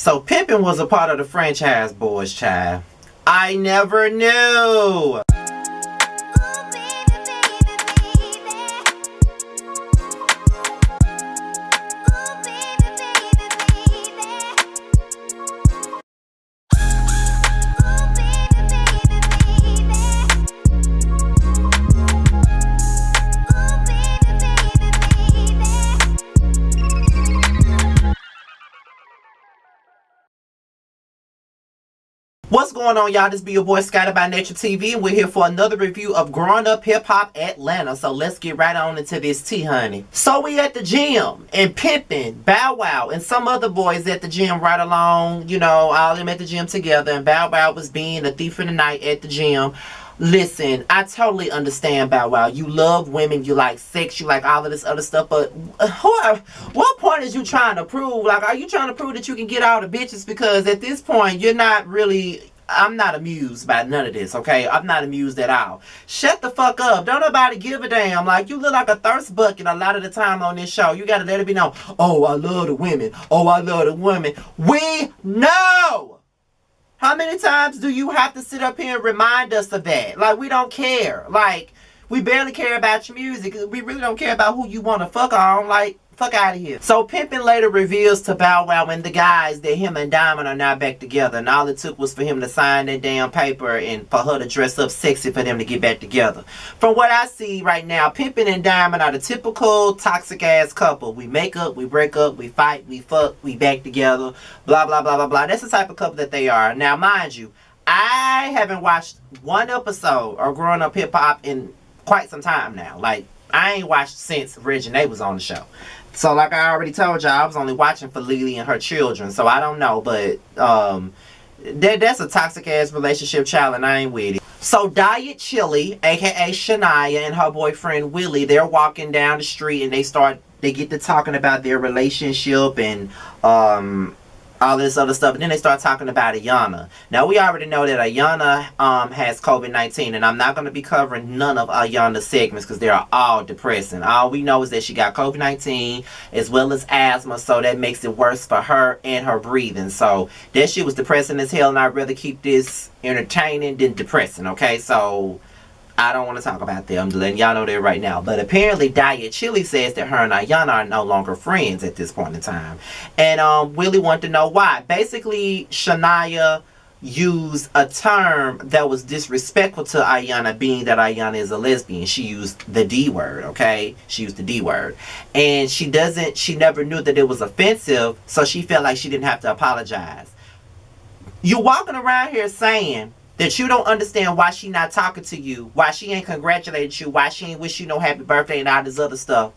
So Pimpin' was a part of the Franchise Boys, child. I never knew. What's going on, y'all? This be your boy Scotty by Nature TV, and we're here for another review of Growing Up Hip Hop Atlanta. So let's get right on into this tea, honey. So we at the gym, and Pimpin', Bow Wow, and some other boys at the gym right along, you know, all of them at the gym together, and Bow Wow was being a thief in the night at the gym. Listen, I totally understand, Bow Wow. You love women, you like sex, you like all of this other stuff, but what point is you trying to prove? Like, are you trying to prove that you can get all the bitches? Because at this point, you're not really... I'm not amused by none of this, okay? I'm not amused at all. Shut the fuck up. Don't nobody give a damn. Like, you look like a thirst bucket a lot of the time on this show. You gotta let it be known. Oh, I love the women. Oh, I love the women. We know! How many times do you have to sit up here and remind us of that? Like, we don't care. Like, we barely care about your music. We really don't care about who you want to fuck on. Like, fuck out of here. So Pimpin' later reveals to Bow Wow and the guys that him and Diamond are now back together. And all it took was for him to sign that damn paper and for her to dress up sexy for them to get back together. From what I see right now, Pimpin' and Diamond are the typical toxic ass couple. We make up, we break up, we fight, we fuck, we back together, blah, blah, blah, blah, blah. That's the type of couple that they are. Now, mind you, I haven't watched one episode of Growing Up Hip Hop in quite some time now. Like, I ain't watched since Reginae was on the show. So, like I already told y'all, I was only watching for Lily and her children. So, I don't know. But, that's a toxic-ass relationship, child, and I ain't with it. So, Diet Chili, a.k.a. Shania, and her boyfriend, Willie, they're walking down the street, and they get to talking about their relationship and, all this other stuff, and then they start talking about Ayana. Now, we already know that Ayana has COVID-19, and I'm not going to be covering none of Ayana's segments because they are all depressing. All we know is that she got COVID-19 as well as asthma, so that makes it worse for her and her breathing. So, that shit was depressing as hell, and I'd rather keep this entertaining than depressing, okay? So, I don't want to talk about them. I'm just letting y'all know that right now. But apparently, Diet Chili says that her and Ayana are no longer friends at this point in time. And Willie wanted to know why. Basically, Shania used a term that was disrespectful to Ayana, being that Ayana is a lesbian. She used the D word, okay? She used the D word. And she never knew that it was offensive, so she felt like she didn't have to apologize. You're walking around here saying that you don't understand why she not talking to you, why she ain't congratulated you, why she ain't wish you no happy birthday and all this other stuff.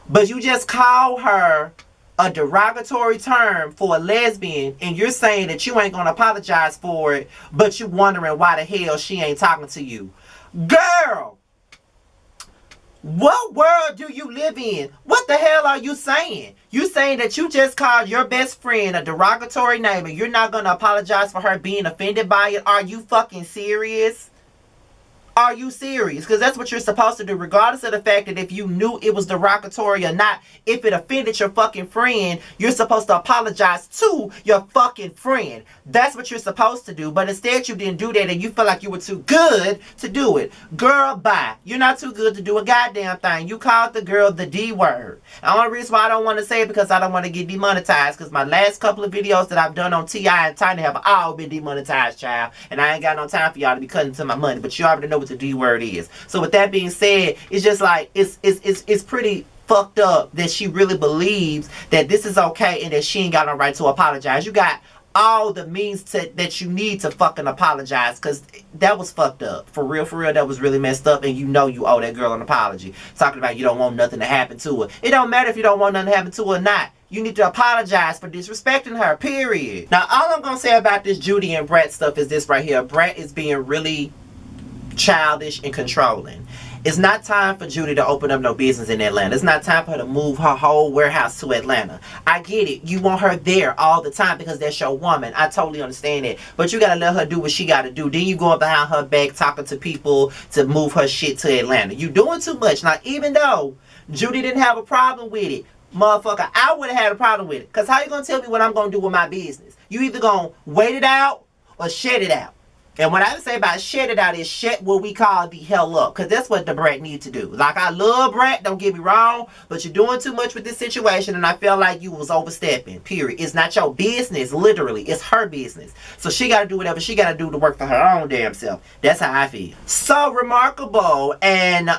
But you just call her a derogatory term for a lesbian, and you're saying that you ain't gonna apologize for it, but you wondering why the hell she ain't talking to you. Girl! What world do you live in? What the hell are you saying? You saying that you just called your best friend a derogatory name and you're not going to apologize for her being offended by it? Are you fucking serious? Are you serious? Because that's what you're supposed to do, regardless of the fact that if you knew it was derogatory or not. If it offended your fucking friend, you're supposed to apologize to your fucking friend. That's what you're supposed to do. But instead, you didn't do that, and you feel like you were too good to do it. Girl, bye. You're not too good to do a goddamn thing. You called the girl the D word. The only reason why I don't want to say it because I don't want to get demonetized. Because my last couple of videos that I've done on T.I. and Tiny have all been demonetized, child. And I ain't got no time for y'all to be cutting to my money. But you already know what the D word is. So with that being said, it's just like it's pretty fucked up that she really believes that this is okay and that she ain't got no right to apologize. You got all the means that you need to fucking apologize, because that was fucked up. For real, that was really messed up, and you know you owe that girl an apology. Talking about you don't want nothing to happen to her. It don't matter if you don't want nothing to happen to her or not. You need to apologize for disrespecting her, period. Now, all I'm going to say about this Judy and Brat stuff is this right here. Brat is being really childish and controlling. It's not time for Judy to open up no business in Atlanta. It's not time for her to move her whole warehouse to Atlanta. I get it. You want her there all the time because that's your woman. I totally understand it. But you got to let her do what she got to do. Then you going behind her back talking to people to move her shit to Atlanta. You doing too much. Now, even though Judy didn't have a problem with it, motherfucker, I would have had a problem with it. Because how you going to tell me what I'm going to do with my business? You either gonna wait it out or shed it out. And what I say about shed it out is shut what we call the hell up. Because that's what the brat need to do. Like, I love Brat, don't get me wrong. But you're doing too much with this situation. And I feel like you was overstepping. Period. It's not your business. Literally. It's her business. So she got to do whatever she got to do to work for her own damn self. That's how I feel. So, Remarkable and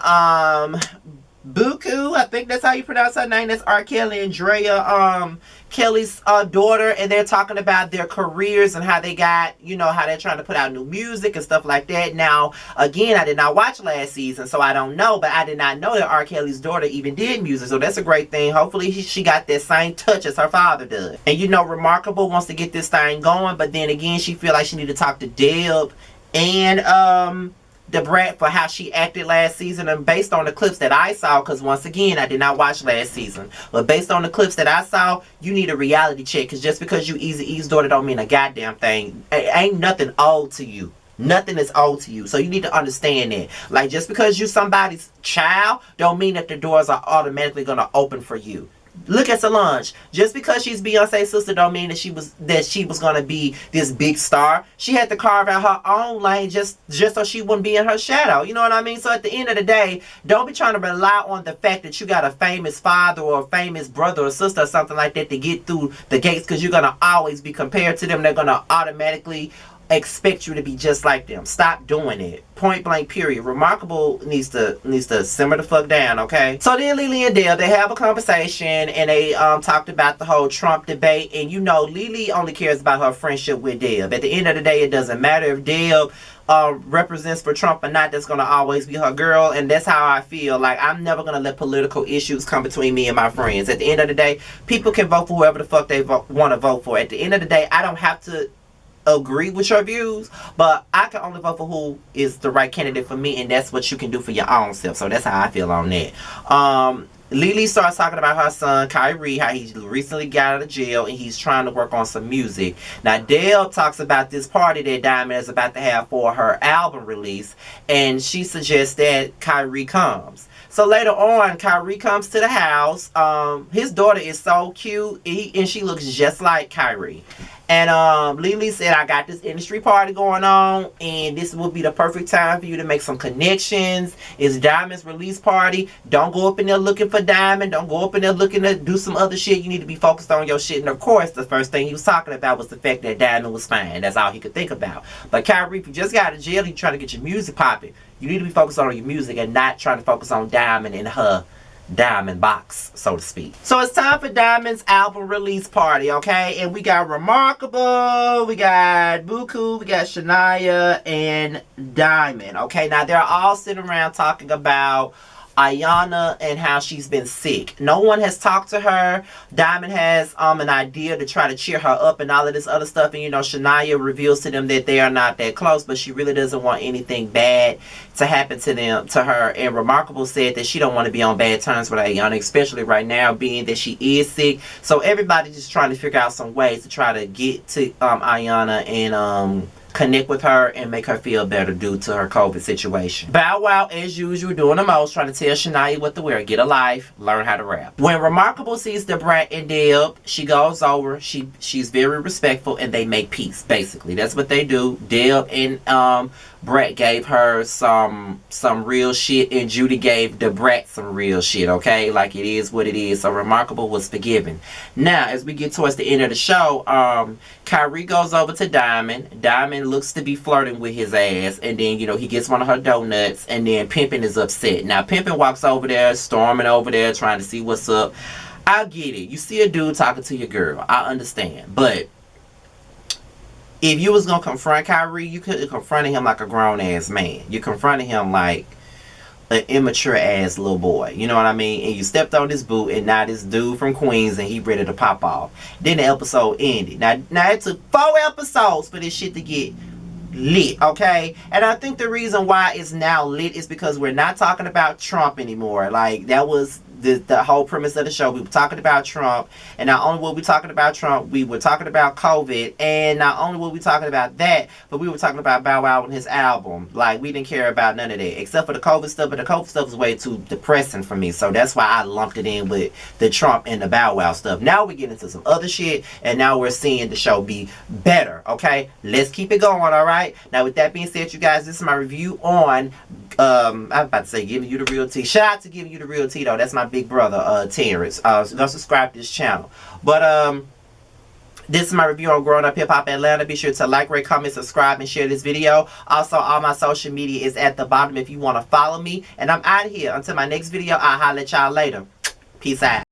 Buku, I think that's how you pronounce her name. That's R. Kelly and Drea, Kelly's daughter, and they're talking about their careers and how they got, you know, how they're trying to put out new music and stuff like that. Now, again, I did not watch last season, so I don't know, but I did not know that R. Kelly's daughter even did music, so that's a great thing. Hopefully, she got that same touch as her father does. And, you know, Remarkable wants to get this thing going, but then again, she feel like she need to talk to Deb and, the brat for how she acted last season, and based on the clips that I saw, because once again I did not watch last season, but based on the clips that I saw, you need a reality check, because just because you Eazy-E's daughter don't mean a goddamn thing. Ain't nothing owed to you. Nothing is owed to you. So you need to understand that. Like, just because you somebody's child don't mean that the doors are automatically gonna open for you. Look at Solange. Just because she's Beyonce's sister don't mean that she was gonna be this big star. She had to carve out her own lane just so she wouldn't be in her shadow. You know what I mean? So at the end of the day, don't be trying to rely on the fact that you got a famous father or a famous brother or sister or something like that to get through the gates, because you're gonna always be compared to them. They're gonna automatically expect you to be just like them. Stop doing it. Point blank, period. Remarkable needs to simmer the fuck down, okay? So then Lily and Deb, they have a conversation, and they talked about the whole Trump debate. And you know, Lily only cares about her friendship with Deb. At the end of the day, it doesn't matter if Deb represents for Trump or not. That's gonna always be her girl, and that's how I feel. Like, I'm never gonna let political issues come between me and my friends. At the end of the day, people can vote for whoever the fuck they want to vote for. At the end of the day, I don't have to agree with your views, but I can only vote for who is the right candidate for me, and that's what you can do for your own self. So that's how I feel on that. Lily starts talking about her son Kyrie, how he recently got out of jail and he's trying to work on some music. Now Dale talks about this party that Diamond is about to have for her album release, and she suggests that Kyrie comes. So later on, Kyrie comes to the house. His daughter is so cute, and she looks just like Kyrie. And Lily said, I got this industry party going on, and this will be the perfect time for you to make some connections. It's Diamond's release party. Don't go up in there looking for Diamond. Don't go up in there looking to do some other shit. You need to be focused on your shit. And of course, the first thing he was talking about was the fact that Diamond was fine. That's all he could think about. But Kyrie, if you just got out of jail, you trying to get your music popping. You need to be focused on your music and not trying to focus on Diamond and her Diamond box, so to speak. So it's time for Diamond's album release party, okay? And we got Remarkable, we got Buku, we got Shania, and Diamond, okay? Now they're all sitting around talking about Ayana and how she's been sick. No one has talked to her. Diamond has an idea to try to cheer her up and all of this other stuff. And you know, Shania reveals to them that they are not that close, but she really doesn't want anything bad to happen to her. And Remarkable said that she don't want to be on bad terms with Ayana, especially right now, being that she is sick. So everybody's just trying to figure out some ways to try to get to Ayana and connect with her and make her feel better due to her COVID situation. Bow Wow, as usual, doing the most, trying to tell Shania what to wear. Get a life, learn how to rap. When Remarkable sees the brat and Deb, she goes over, she's very respectful, and they make peace, basically. That's what they do. Deb and Brat gave her some real shit, and Judy gave the brat some real shit, okay? Like, it is what it is. So Remarkable was forgiven. Now, as we get towards the end of the show, Kyrie goes over to Diamond. Diamond looks to be flirting with his ass, and then, you know, he gets one of her donuts, and then Pimpin is upset. Now, Pimpin walks over there, storming over there, trying to see what's up. I get it. You see a dude talking to your girl. I understand. But if you was going to confront Kyrie, you could have confronted him like a grown-ass man. You confronted him like an immature-ass little boy. You know what I mean? And you stepped on this boot, and now this dude from Queens, and he ready to pop off. Then the episode ended. Now it took 4 episodes for this shit to get lit, okay? And I think the reason why it's now lit is because we're not talking about Trump anymore. Like, that was the whole premise of the show. We were talking about Trump, and not only were we talking about Trump, we were talking about COVID, and not only were we talking about that, but we were talking about Bow Wow and his album. Like, we didn't care about none of that except for the COVID stuff, but the COVID stuff was way too depressing for me, so that's why I lumped it in with the Trump and the Bow Wow stuff. Now we get into some other shit, and now we're seeing the show be better. Okay, let's keep it going. All right, now with that being said, you guys, this is my review on I'm about to say Giving You the Real Tea. Shout out to Giving You the Real Tea, though. That's my big brother, Terrence. So go subscribe to this channel. But this is my review on Growing Up Hip Hop Atlanta. Be sure to like, rate, comment, subscribe, and share this video. Also, all my social media is at the bottom if you want to follow me. And I'm out of here. Until my next video, I'll holler at y'all later. Peace out.